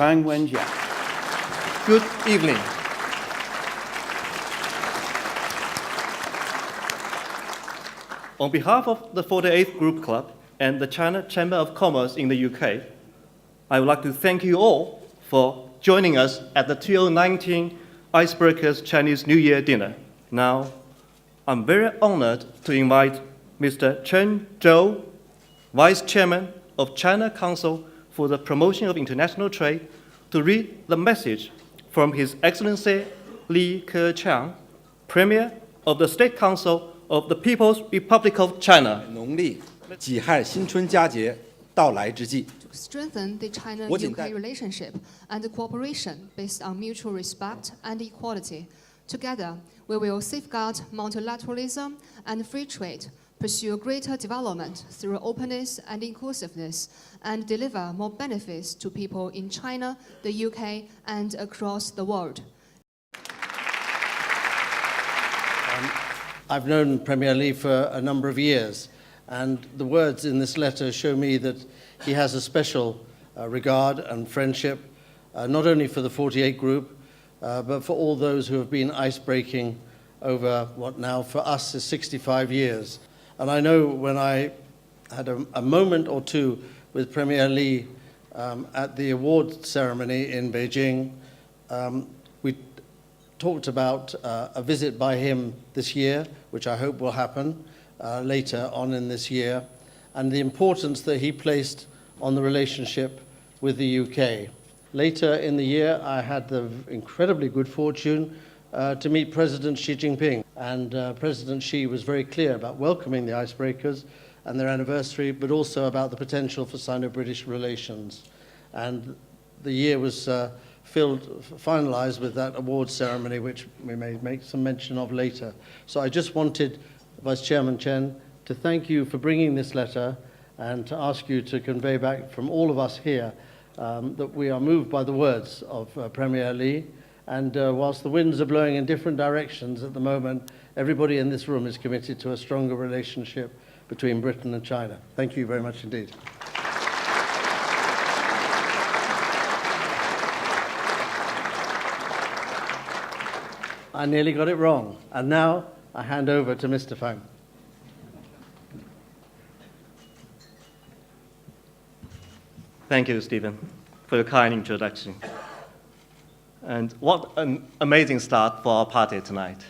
Tang Wenjia. Good evening. On behalf of the 48th Group Club and the China Chamber of Commerce in the UK, I would like to thank you all for joining us at the 2019 Icebreakers Chinese New Year dinner. Now, I'm very honored to invite Mr. Chen Zhou, Vice Chairman of China Council for the Promotion of International Trade, to read the message from His Excellency Li Keqiang, Premier of the State Council of the People's Republic of China. 农历己亥新春佳节到来之际， To strengthen the China-UK relationship and cooperation based on mutual respect and equality. Together, we will safeguard multilateralism and free trade, pursue greater development through openness and inclusiveness, and deliver more benefits to people in China, the UK, and across the world. I've known Premier Li for a number of years, and the words in this letter show me that he has a special regard and friendship, not only for the 48 Group, but for all those who have been ice-breaking over what now for us is 65 years. And I know when I had a moment or two with Premier Li at the award ceremony in Beijing, we talked about a visit by him this year, which I hope will happen later on in this year, and the importance that he placed on the relationship with the UK. Later in the year, I had the incredibly good fortune to meet President Xi Jinping, and President Xi was very clear about welcoming the icebreakers and their anniversary, but also about the potential for Sino-British relations. And the year was finalized with that awards ceremony, which we may make some mention of later. So I just wanted, Vice Chairman Chen, to thank you for bringing this letter and to ask you to convey back from all of us here that we are moved by the words of Premier Li. And whilst the winds are blowing in different directions at the moment, everybody in this room is committed to a stronger relationship between Britain and China. Thank you very much indeed. I nearly got it wrong. And now I hand over to Mr. Fang. Thank you, Stephen, for your kind introduction. And what an amazing start for our party tonight.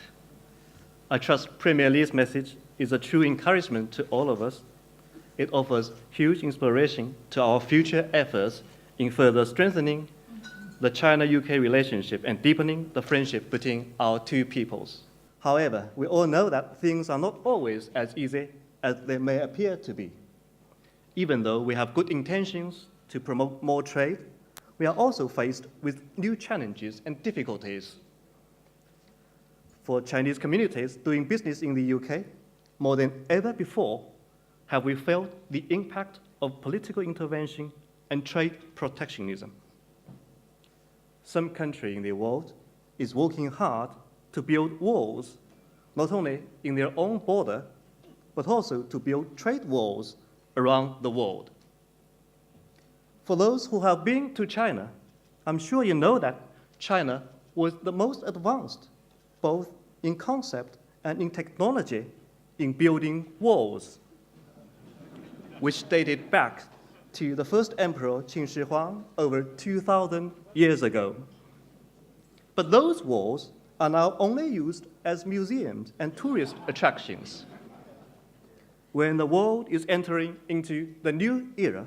I trust Premier Li's message is a true encouragement to all of us. It offers huge inspiration to our future efforts in further strengthening the China-UK relationship and deepening the friendship between our two peoples. However, we all know that things are not always as easy as they may appear to be. Even though we have good intentions to promote more trade, we are also faced with new challenges and difficulties. For Chinese communities doing business in the UK, more than ever before, have we felt the impact of political intervention and trade protectionism. Some country in the world is working hard to build walls, not only in their own border, but also to build trade walls around the world. For those who have been to China, I'm sure you know that China was the most advanced, both in concept and in technology, in building walls, which dated back to the first emperor Qin Shi Huang over 2,000 years ago. But those walls are now only used as museums and tourist attractions. When the world is entering into the new era,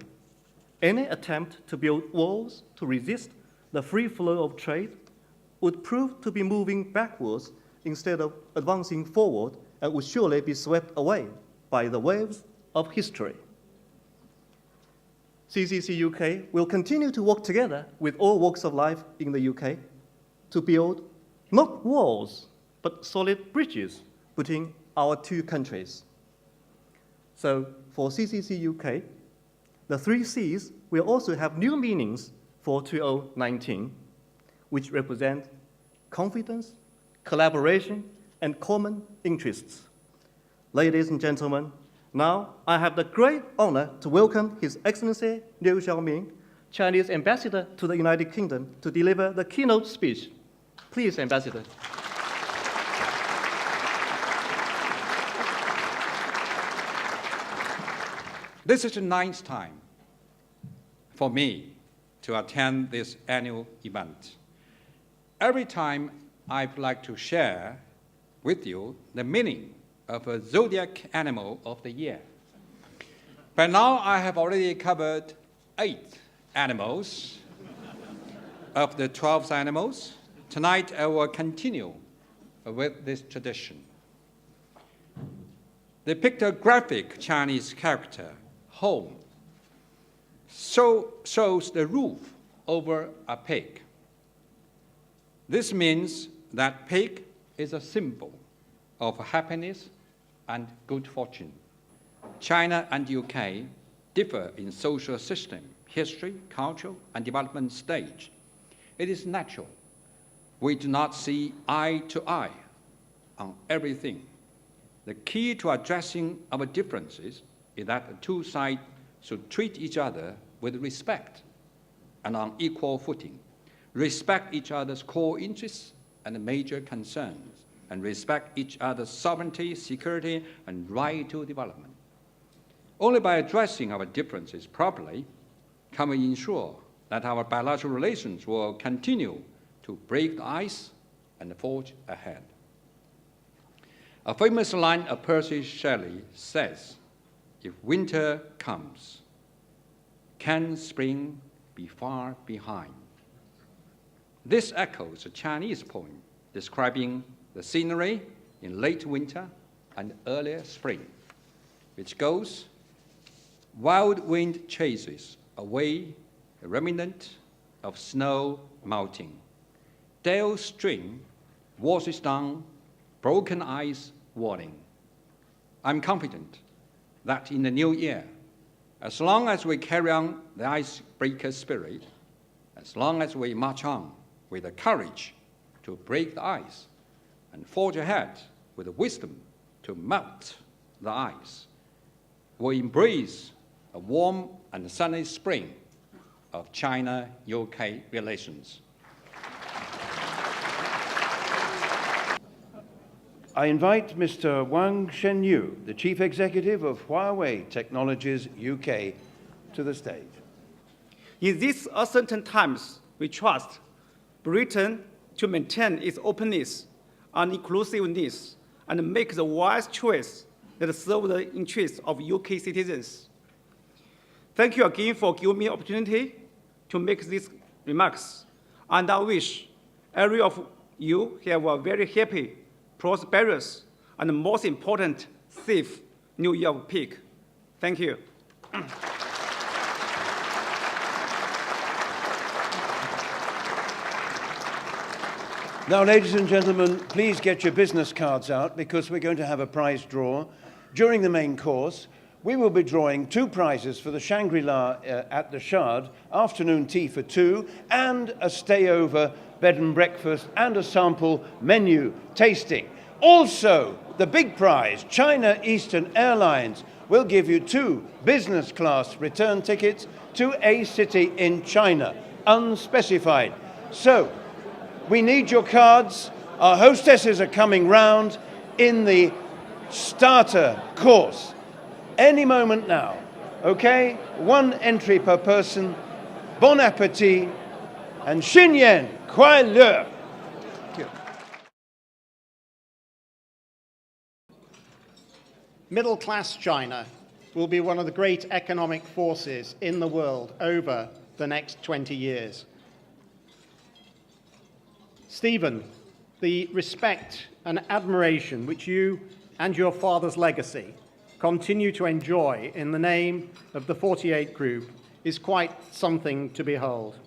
any attempt to build walls to resist the free flow of trade would prove to be moving backwards instead of advancing forward, and would surely be swept away by the waves of history. CCC UK will continue to work together with all walks of life in the UK to build not walls, but solid bridges between our two countries. So for CCC UK, the 3 C's will also have new meanings for 2019, which represent confidence, collaboration, and common interests. Ladies and gentlemen, now I have the great honor to welcome His Excellency Liu Xiaoming, Chinese ambassador to the United Kingdom to deliver the keynote speech. Please, Ambassador. This is the 9th time for me to attend this annual event. Every time I'd like to share with you the meaning of a zodiac animal of the year. By now, I have already covered 8 animals of the 12 animals. Tonight, I will continue with this tradition. The pictographic Chinese character, home, shows the roof over a pig. This means that pig is a symbol of happiness and good fortune. China and UK differ in social system, history, culture, and development stage. It is natural. We do not see eye to eye on everything. The key to addressing our differences is that the two sides should treat each other with respect and on equal footing, respect each other's core interests and major concerns, and respect each other's sovereignty, security, and right to development. Only by addressing our differences properly can we ensure that our bilateral relations will continue to break the ice and forge ahead. A famous line of Percy Shelley says, "If winter comes, can spring be far behind?" This echoes a Chinese poem describing the scenery in late winter and early spring, which goes, "Wild wind chases away the remnant of snow melting. Dale stream washes down broken ice warning." I'm confident that in the new year, as long as we carry on the icebreaker spirit, as long as we march on with the courage to break the ice and forge ahead with the wisdom to melt the ice, we'll embrace a warm and sunny spring of China-UK relations. I invite Mr. Wang Shenyu, the Chief Executive of Huawei Technologies UK, to the stage. In these uncertain times, we trust Britain to maintain its openness and inclusiveness and make the wise choice that serves the interests of UK citizens. Thank you again for giving me the opportunity to make these remarks, and I wish every of you have a very happy, prosperous, and most important, safe New Year of Pig. Thank you. Now, ladies and gentlemen, please get your business cards out because we're going to have a prize draw. During the main course, we will be drawing 2 prizes for the Shangri-La at the Shard, afternoon tea for 2, and a stay-over bed and breakfast and a sample menu tasting. Also, the big prize, China Eastern Airlines, will give you 2 business class return tickets to a city in China, unspecified. So, we need your cards. Our hostesses are coming round in the starter course. Any moment now, okay? 1 entry per person. Bon appetit and Xinyan Kuai Le. Middle-class China will be one of the great economic forces in the world over the next 20 years. Stephen, the respect and admiration which you and your father's legacy continue to enjoy in the name of the 48 Group is quite something to behold.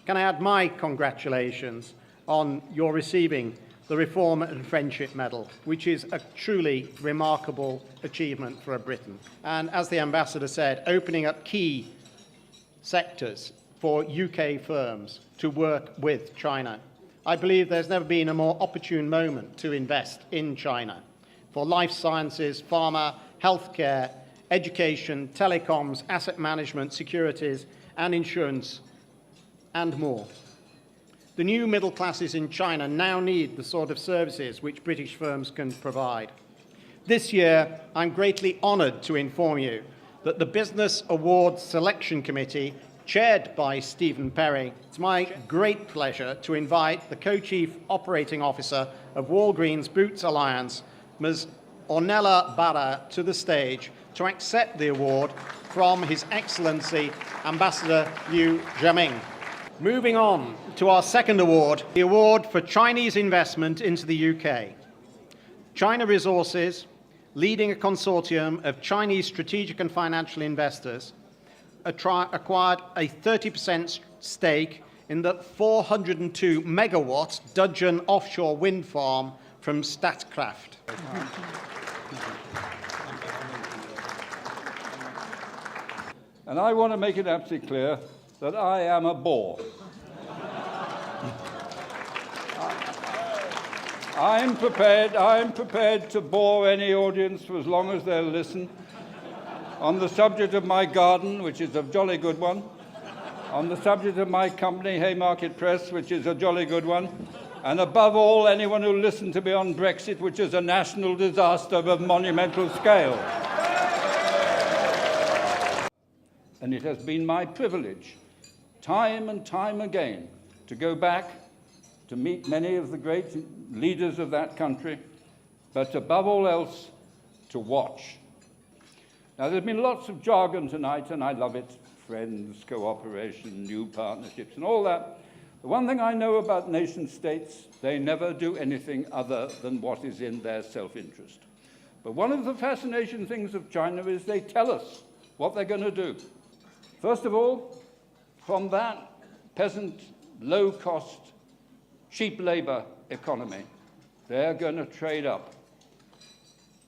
Can I add my congratulations on your receiving the Reform and Friendship Medal, which is a truly remarkable achievement for Britain. And as the Ambassador said, opening up key sectors for UK firms to work with China. I believe there's never been a more opportune moment to invest in China for life sciences, pharma, healthcare, education, telecoms, asset management, securities, and insurance, and more. The new middle classes in China now need the sort of services which British firms can provide. This year, I'm greatly honoured to inform you that the Business Awards Selection Committee, chaired by Stephen Perry, it's my great pleasure to invite the Co-Chief Operating Officer of Walgreens Boots Alliance, Ms. Ornella Barra, to the stage to accept the award from His Excellency Ambassador Liu Jiaming. Moving on to our second award, the award for Chinese investment into the UK. China Resources, leading a consortium of Chinese strategic and financial investors, acquired a 30% stake in the 402 megawatt Dudgeon offshore wind farm from Statkraft. And I want to make it absolutely clear that I am a bore. I'm prepared to bore any audience for as long as they'll listen on the subject of my garden, which is a jolly good one, on the subject of my company, Haymarket Press, which is a jolly good one, and above all, anyone who'll listen to me on Brexit, which is a national disaster of monumental scale. And it has been my privilege, time and time again, to go back to meet many of the great leaders of that country, but above all else, to watch. Now, there's been lots of jargon tonight, and I love it. Friends, cooperation, new partnerships, and all that. The one thing I know about nation-states, they never do anything other than what is in their self-interest. But one of the fascinating things of China is they tell us what they're going to do. First of all, from that peasant, low-cost, cheap labor economy, they're going to trade up.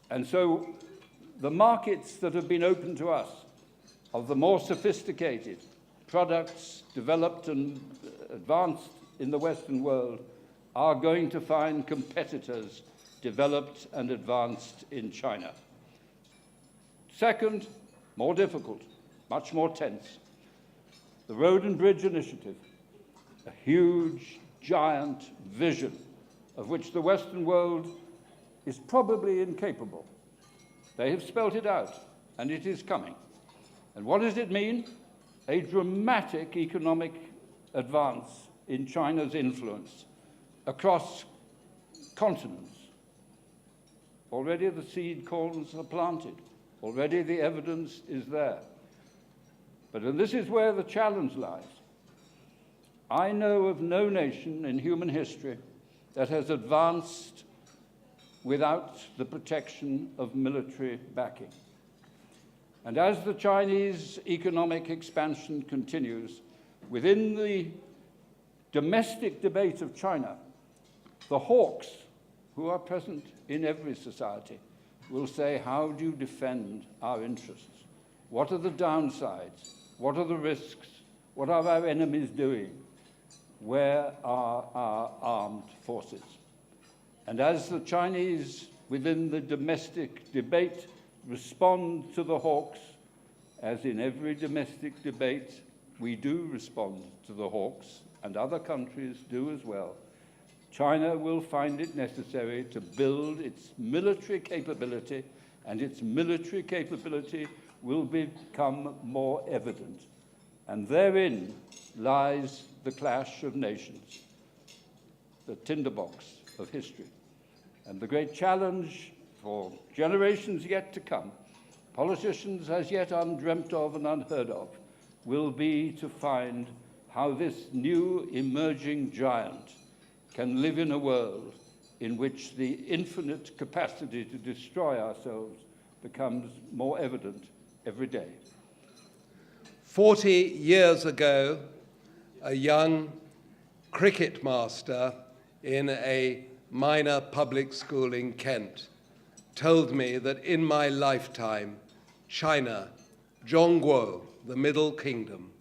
And so the markets that have been open to us of the more sophisticated products developed and advanced in the Western world are going to find competitors developed and advanced in China. Second, more difficult, much more tense, the Road and Bridge Initiative, a huge, giant vision of which the Western world is probably incapable. They have spelt it out, and it is coming. And what does it mean? A dramatic economic advance in China's influence across continents. Already the seed corns are planted. Already the evidence is there. But this is where the challenge lies. I know of no nation in human history that has advanced without the protection of military backing. And as the Chinese economic expansion continues, within the domestic debate of China, the hawks who are present in every society will say, how do you defend our interests? What are the downsides? What are the risks? What are our enemies doing? Where are our armed forces? And as the Chinese, within the domestic debate, respond to the hawks, as in every domestic debate, we do respond to the hawks, and other countries do as well, China will find it necessary to build its military capability, and its military capability will become more evident. And therein lies the clash of nations, the tinderbox of history. And the great challenge for generations yet to come, politicians as yet undreamt of and unheard of, will be to find how this new emerging giant can live in a world in which the infinite capacity to destroy ourselves becomes more evident every day. 40 years ago, a young cricket master in a minor public school in Kent told me that in my lifetime, China, Zhongguo, the Middle Kingdom,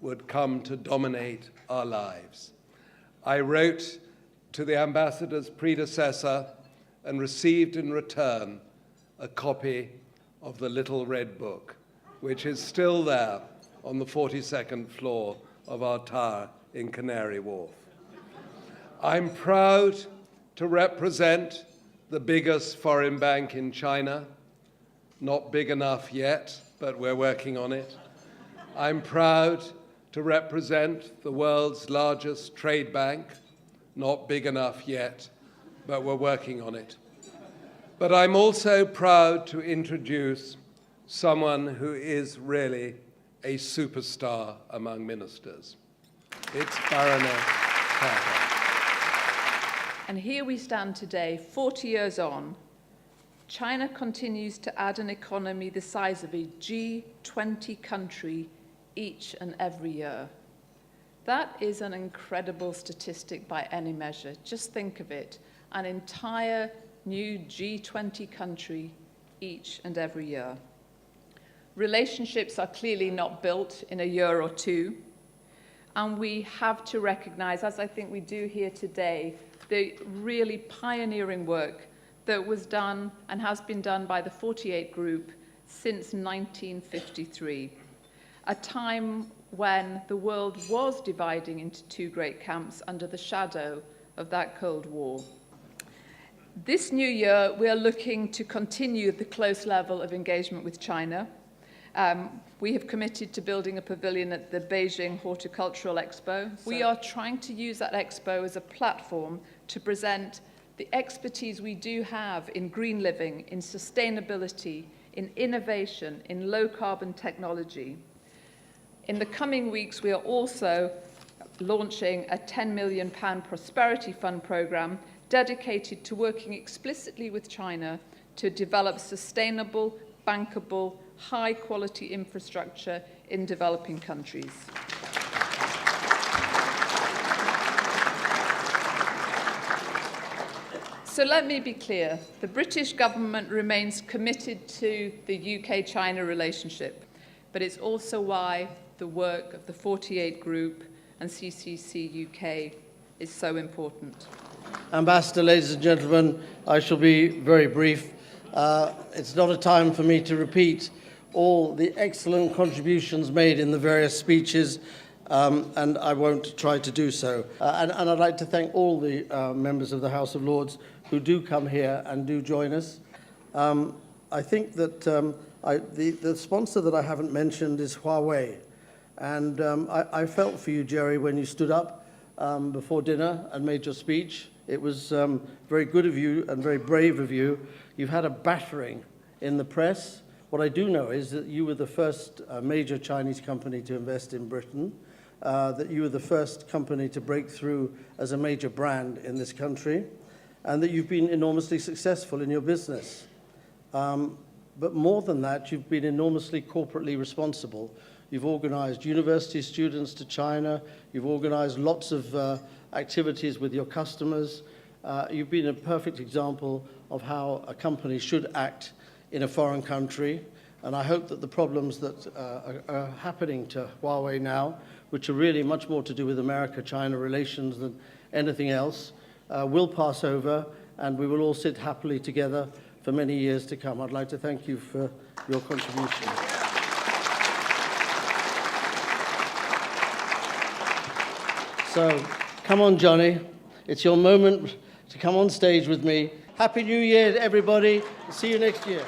would come to dominate our lives. I wrote to the ambassador's predecessor and received in return a copy of the Little Red Book, which is still there on the 42nd floor of our tower in Canary Wharf. I'm proud to represent the biggest foreign bank in China. Not big enough yet, but we're working on it. I'm proud to represent the world's largest trade bank. Not big enough yet, but we're working on it. But I'm also proud to introduce someone who is really a superstar among ministers. It's Baroness Cowper. And here we stand today, 40 years on. China continues to add an economy the size of a G20 country each and every year. That is an incredible statistic by any measure. Just think of it, an entire new G20 country each and every year. Relationships are clearly not built in a year or two, and we have to recognize, as I think we do here today, the really pioneering work that was done and has been done by the 48 Group since 1953, a time when the world was dividing into two great camps under the shadow of that Cold War. This new year, we are looking to continue the close level of engagement with China. We have committed to building a pavilion at the Beijing Horticultural Expo. We are trying to use that expo as a platform to present the expertise we do have in green living, in sustainability, in innovation, in low-carbon technology. In the coming weeks, we are also launching a £10 million Prosperity Fund programme dedicated to working explicitly with China to develop sustainable, bankable, high-quality infrastructure in developing countries. So let me be clear. The British government remains committed to the UK-China relationship, but it's also why the work of the 48 Group and CCC UK is so important. Ambassador, ladies and gentlemen, I shall be very brief. It's not a time for me to repeat all the excellent contributions made in the various speeches, and I won't try to do so. And I'd like to thank all the members of the House of Lords who do come here and do join us. I think that the sponsor that I haven't mentioned is Huawei. And I felt for you, Jerry, when you stood up before dinner and made your speech. It was very good of you and very brave of you. You've had a battering in the press. What I do know is that you were the first major Chinese company to invest in Britain, that you were the first company to break through as a major brand in this country, and that you've been enormously successful in your business. But more than that, you've been enormously corporately responsible. You've organized university students to China. You've organized lots of activities with your customers. You've been a perfect example of how a company should act in a foreign country. And I hope that the problems that are happening to Huawei now, which are really much more to do with America-China relations than anything else, will pass over, and we will all sit happily together for many years to come. I'd like to thank you for your contribution. So, come on, Johnny. It's your moment to come on stage with me. Happy New Year, everybody. See you next year.